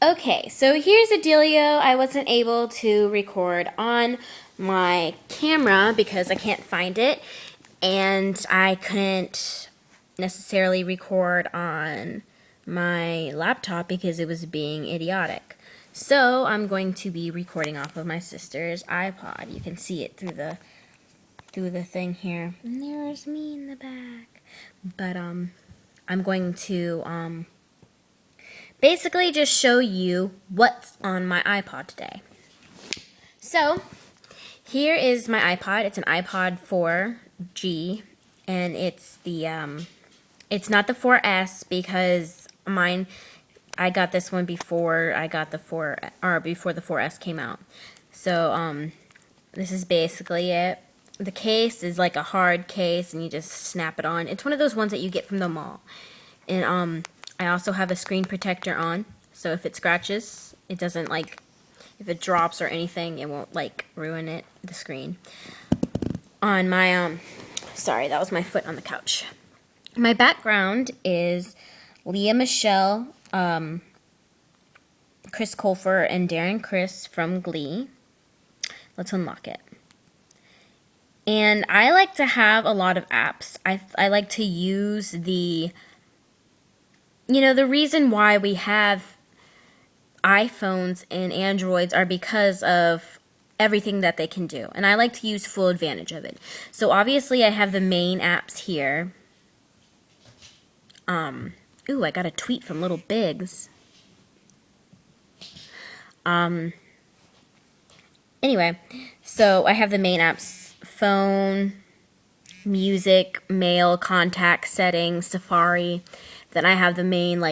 Okay, so here's the dealio. I wasn't able to record on my camera because I can't find it, and I couldn't necessarily record on my laptop because it was being idiotic. So I'm going to be recording off of my sister's iPod. You can see it through the thing here. And there's me in the back. But I'm going to basically just show you what's on my iPod today. So here is my iPod. It's an iPod 4G, and it's it's not the 4S because I got this one before before the 4S came out. So this is basically it. The case is like a hard case, and you just snap it on. It's one of those ones that you get from the mall. And I also have a screen protector on, so if it scratches, it doesn't if it drops or anything, it won't ruin the screen. On my sorry, that was my foot on the couch. My background is Leah Michelle, Chris Colfer, and Darren Criss from Glee. Let's unlock it. And I like to have a lot of apps. I like to use the reason why we have iPhones and Androids are because of everything that they can do. And I like to use full advantage of it. So obviously I have the main apps here. Ooh, I got a tweet from Little Biggs. Anyway, so I have the main apps: phone, music, mail, contact, settings, Safari. Then I have the main,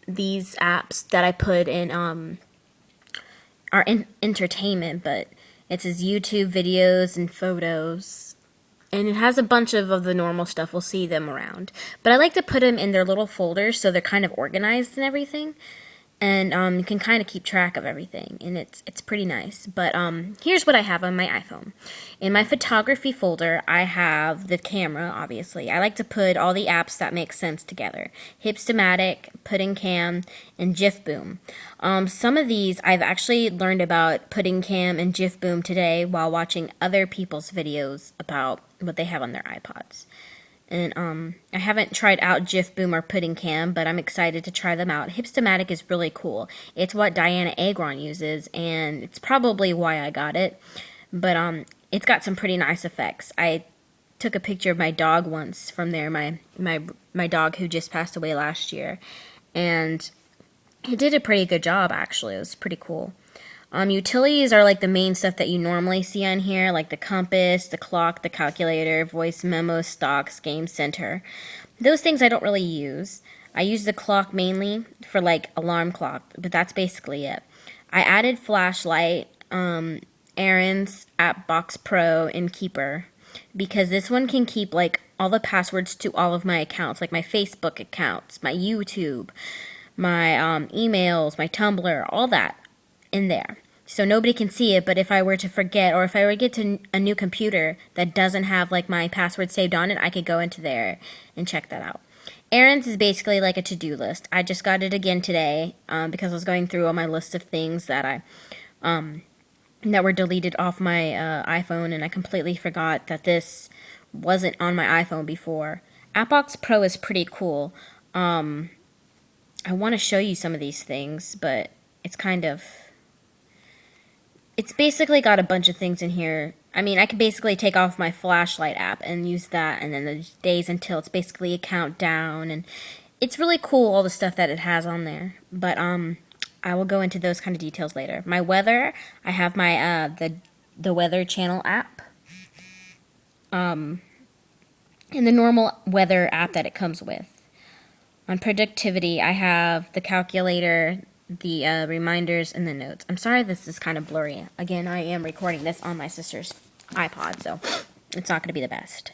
these apps that I put in, are entertainment, but it says YouTube videos and photos. And it has a bunch of the normal stuff. We'll see them around. But I like to put them in their little folders so they're kind of organized and everything. And you can kind of keep track of everything, and it's pretty nice. But here's what I have on my iPhone. In my photography folder, I have the camera, obviously. I like to put all the apps that make sense together: Hipstamatic, Pudding Cam, and GIF Boom. Some of these I've actually learned about Pudding Cam and GIF Boom today while watching other people's videos about what they have on their iPods. And I haven't tried out GIF Boom or Pudding Cam, but I'm excited to try them out. Hipstamatic is really cool. It's what Diana Agron uses, and it's probably why I got it. But it's got some pretty nice effects. I took a picture of my dog once from there, my dog who just passed away last year, and it did a pretty good job, actually. It was pretty cool. Utilities are the main stuff that you normally see on here, like the compass, the clock, the calculator, voice memo, stocks, game center. Those things I don't really use. I use the clock mainly for alarm clock, but that's basically it. I added flashlight, errands, AppBox Pro, and Keeper, because this one can keep all the passwords to all of my accounts, like my Facebook accounts, my YouTube, my emails, my Tumblr, all that in there. So nobody can see it, but if I were to forget, or if I were to get to a new computer that doesn't have my password saved on it, I could go into there and check that out. Errands is basically like a to-do list. I just got it again today because I was going through all my list of things that that were deleted off my iPhone, and I completely forgot that this wasn't on my iPhone before. AppBox Pro is pretty cool. I want to show you some of these things, but it's basically got a bunch of things in here. I mean, I could basically take off my flashlight app and use that, and then the days until, it's basically a countdown, and it's really cool, all the stuff that it has on there. But I will go into those kind of details later. My weather, I have my the Weather Channel app, and the normal weather app that it comes with. On productivity, I have the calculator, the reminders, and the notes. I'm sorry this is kind of blurry. Again, I am recording this on my sister's iPod, so it's not going to be the best.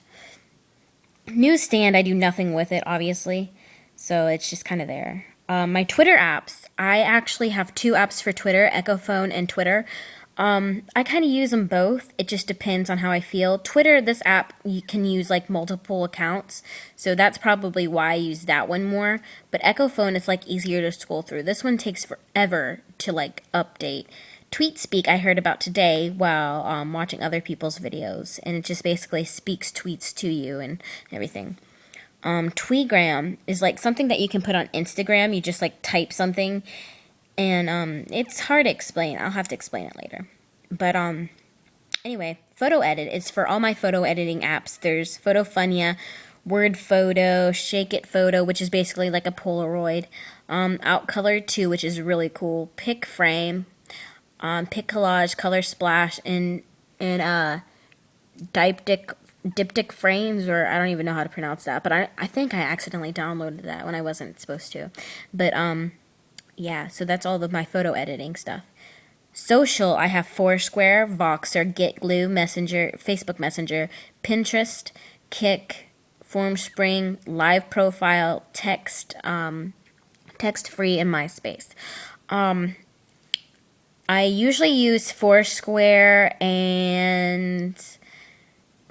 Newsstand, I do nothing with it, obviously, so it's just kind of there. My Twitter apps, I actually have two apps for Twitter, Echo Phone and Twitter. I kind of use them both. It just depends on how I feel. Twitter, this app, you can use like multiple accounts. So that's probably why I use that one more. But Echo Phone is like easier to scroll through. This one takes forever to like update. TweetSpeak I heard about today while watching other people's videos. And it just basically speaks tweets to you and everything. Tweegram is like something that you can put on Instagram. You just like type something and it's hard to explain. I'll have to explain it later. But anyway, Photo Edit is for all my photo editing apps. There's Photofunia, Word Photo, Shake It Photo, which is basically like a Polaroid, Outcolor 2, which is really cool, Pic Frame, Pic Collage, Color Splash, and Diptych Frames, or I don't even know how to pronounce that, but I think I accidentally downloaded that when I wasn't supposed to. But yeah, so that's all of my photo editing stuff. Social, I have Foursquare, Voxer, GetGlue, Messenger, Facebook Messenger, Pinterest, Kik, FormSpring, Live Profile, Text, Text Free, and MySpace. I usually use Foursquare,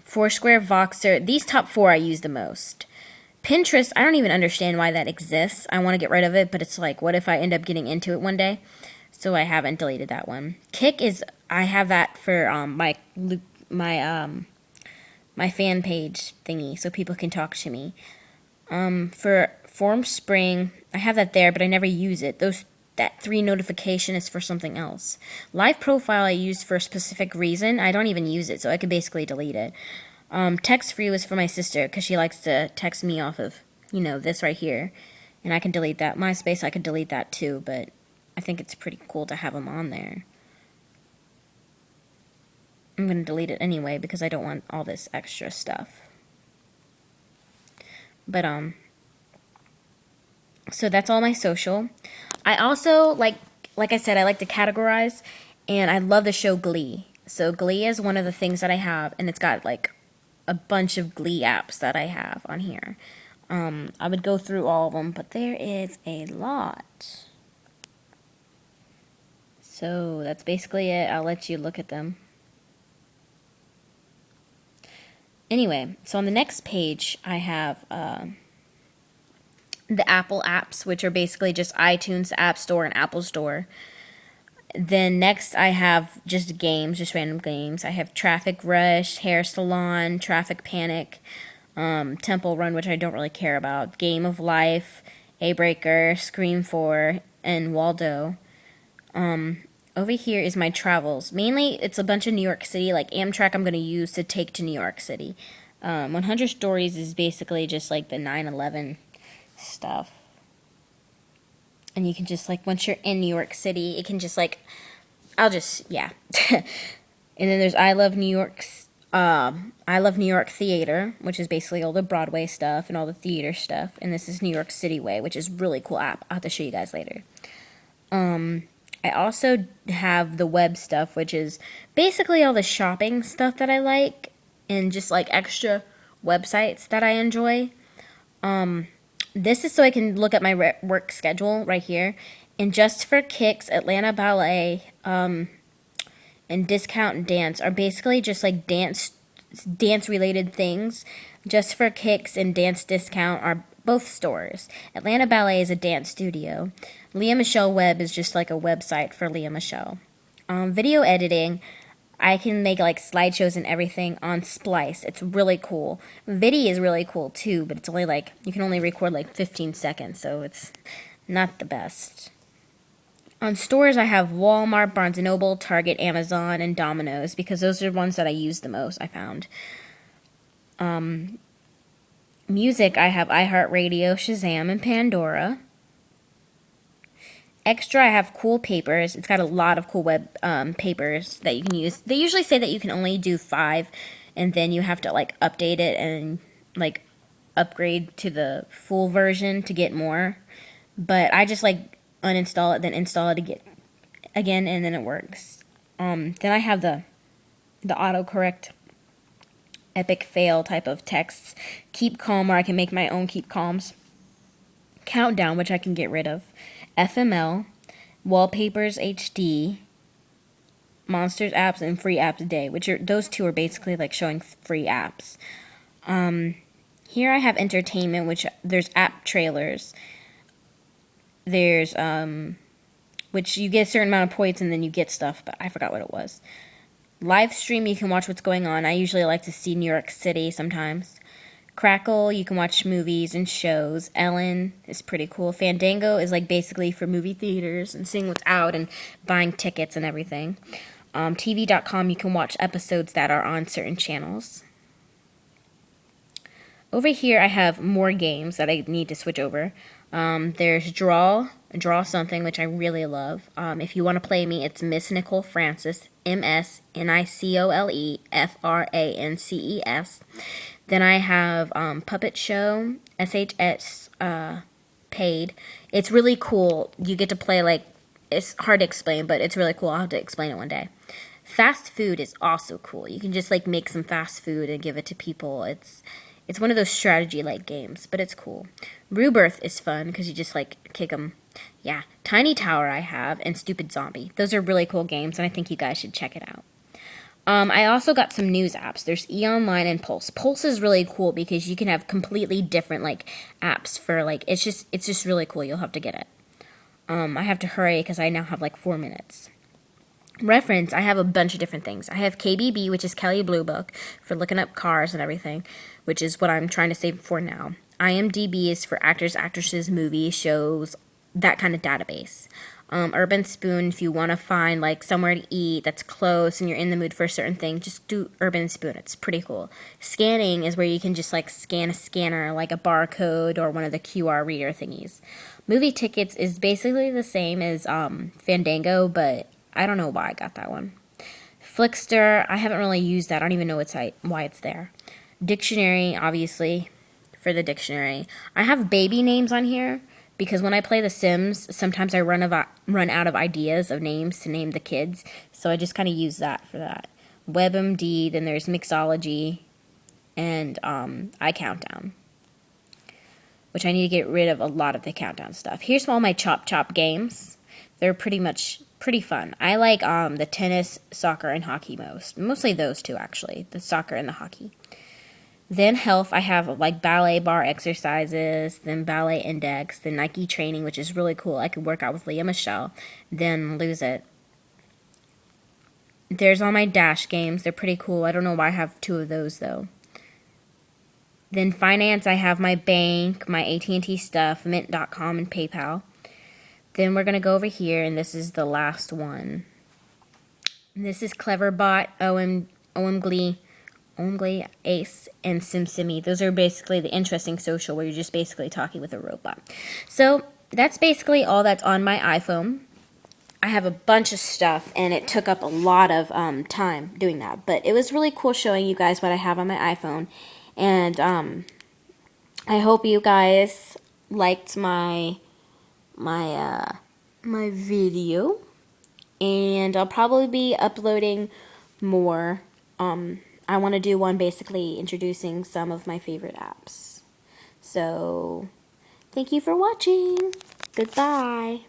Voxer. These top 4 I use the most. Pinterest, I don't even understand why that exists. I want to get rid of it, but it's like, what if I end up getting into it one day? So I haven't deleted that one. Kik is, I have that for my fan page thingy, so people can talk to me. For FormSpring, I have that there, but I never use it. That 3 notification is for something else. Live Profile I use for a specific reason. I don't even use it, so I could basically delete it. Text Free was for my sister because she likes to text me off of, this right here. And I can delete that. MySpace, I could delete that too, but I think it's pretty cool to have them on there. I'm going to delete it anyway because I don't want all this extra stuff. But, so that's all my social. I also, like I said, I like to categorize, and I love the show Glee. So Glee is one of the things that I have, and it's got, like, a bunch of Glee apps that I have on here. I would go through all of them, but there is a lot. So that's basically it. I'll let you look at them. Anyway, so on the next page, I have the Apple apps, which are basically just iTunes, App Store, and Apple Store. Then next I have just games, just random games. I have Traffic Rush, Hair Salon, Traffic Panic, Temple Run, which I don't really care about, Game of Life, A-Breaker, Scream 4, and Waldo. Over here is my travels. Mainly it's a bunch of New York City, like Amtrak I'm going to use to take to New York City. 100 Stories is basically just like the 9/11 stuff. And you can just, like, once you're in New York City, it can just, like, yeah. And then there's I Love New York Theater, which is basically all the Broadway stuff and all the theater stuff. And this is New York City Way, which is a really cool app. I'll have to show you guys later. I also have the web stuff, which is basically all the shopping stuff that I like and just, like, extra websites that I enjoy. This is so I can look at my work schedule right here. And Just for Kicks, Atlanta Ballet, and Discount Dance are basically just like dance related things. Just for Kicks and Dance Discount are both stores. Atlanta Ballet is a dance studio. Leah Michelle Web is just like a website for Leah Michelle. Video editing, I can make like slideshows and everything on Splice. It's really cool. Vidi is really cool too, but it's only like, you can only record like 15 seconds, so it's not the best. On stores, I have Walmart, Barnes & Noble, Target, Amazon, and Domino's, because those are the ones that I use the most, I found. Music, I have iHeartRadio, Shazam, and Pandora. Extra, I have Cool Papers. It's got a lot of cool web papers that you can use. They usually say that you can only do 5, and then you have to like update it and like upgrade to the full version to get more. But I just like uninstall it, then install it again, and then it works. Then I have the autocorrect epic fail type of texts. Keep Calm, where I can make my own keep calms. Countdown, which I can get rid of. FML, Wallpapers HD, Monsters apps and free apps a day, which are those two are basically like showing free apps. Here I have entertainment, which there's app trailers. There's which you get a certain amount of points and then you get stuff, but I forgot what it was. Live stream, you can watch what's going on. I usually like to see New York City sometimes. Crackle, you can watch movies and shows. Ellen is pretty cool. Fandango is like basically for movie theaters and seeing what's out and buying tickets and everything. TV.com, you can watch episodes that are on certain channels. Over here, I have more games that I need to switch over. There's Draw Something, which I really love. If you want to play me, it's Miss Nicole Francis, MSNICOLE Then I have Puppet Show, SHS paid. It's really cool. You get to play like, it's hard to explain, but it's really cool. I'll have to explain it one day. Fast food is also cool. You can just like make some fast food and give it to people. It's one of those strategy-like games, but it's cool. Rebirth is fun because you just, like, kick them. Yeah. Tiny Tower I have, and Stupid Zombie. Those are really cool games, and I think you guys should check it out. I also got some news apps. There's eOnline and Pulse. Pulse is really cool because you can have completely different, like, apps for, like, it's just really cool. You'll have to get it. I have to hurry because I now have, like, 4 minutes. Reference, I have a bunch of different things. I have KBB, which is Kelly Blue Book, for looking up cars and everything, which is what I'm trying to save for now. IMDb is for actors, actresses, movies, shows, that kind of database. Urban Spoon, if you want to find like somewhere to eat that's close and you're in the mood for a certain thing, just do Urban Spoon. It's pretty cool. Scanning is where you can just like scan a scanner, like a barcode or one of the QR reader thingies. Movie Tickets is basically the same as Fandango, but I don't know why I got that one. Flickster, I haven't really used that. I don't even know why it's there. Dictionary, obviously, for the dictionary. I have baby names on here because when I play The Sims, sometimes I run out of ideas of names to name the kids, so I just kind of use that for that. WebMD, then there's Mixology, and iCountdown, which I need to get rid of a lot of the countdown stuff. Here's all my Chop games. They're pretty fun. I like the tennis, soccer, and hockey most. Mostly those two, actually. The soccer and the hockey. Then health, I have like ballet bar exercises, then ballet index, then Nike training, which is really cool. I could work out with Leah Michelle, then lose it. There's all my dash games. They're pretty cool. I don't know why I have 2 of those, though. Then finance, I have my bank, my AT&T stuff, Mint.com, and PayPal. Then we're going to go over here, and this is the last one. And this is Cleverbot, OMGlee, Ace, and SimSimi. Those are basically the interesting social where you're just basically talking with a robot. So that's basically all that's on my iPhone. I have a bunch of stuff, and it took up a lot of time doing that. But it was really cool showing you guys what I have on my iPhone. And I hope you guys liked my video. And I'll probably be uploading more. I want to do one basically introducing some of my favorite apps. So, thank you for watching. Goodbye.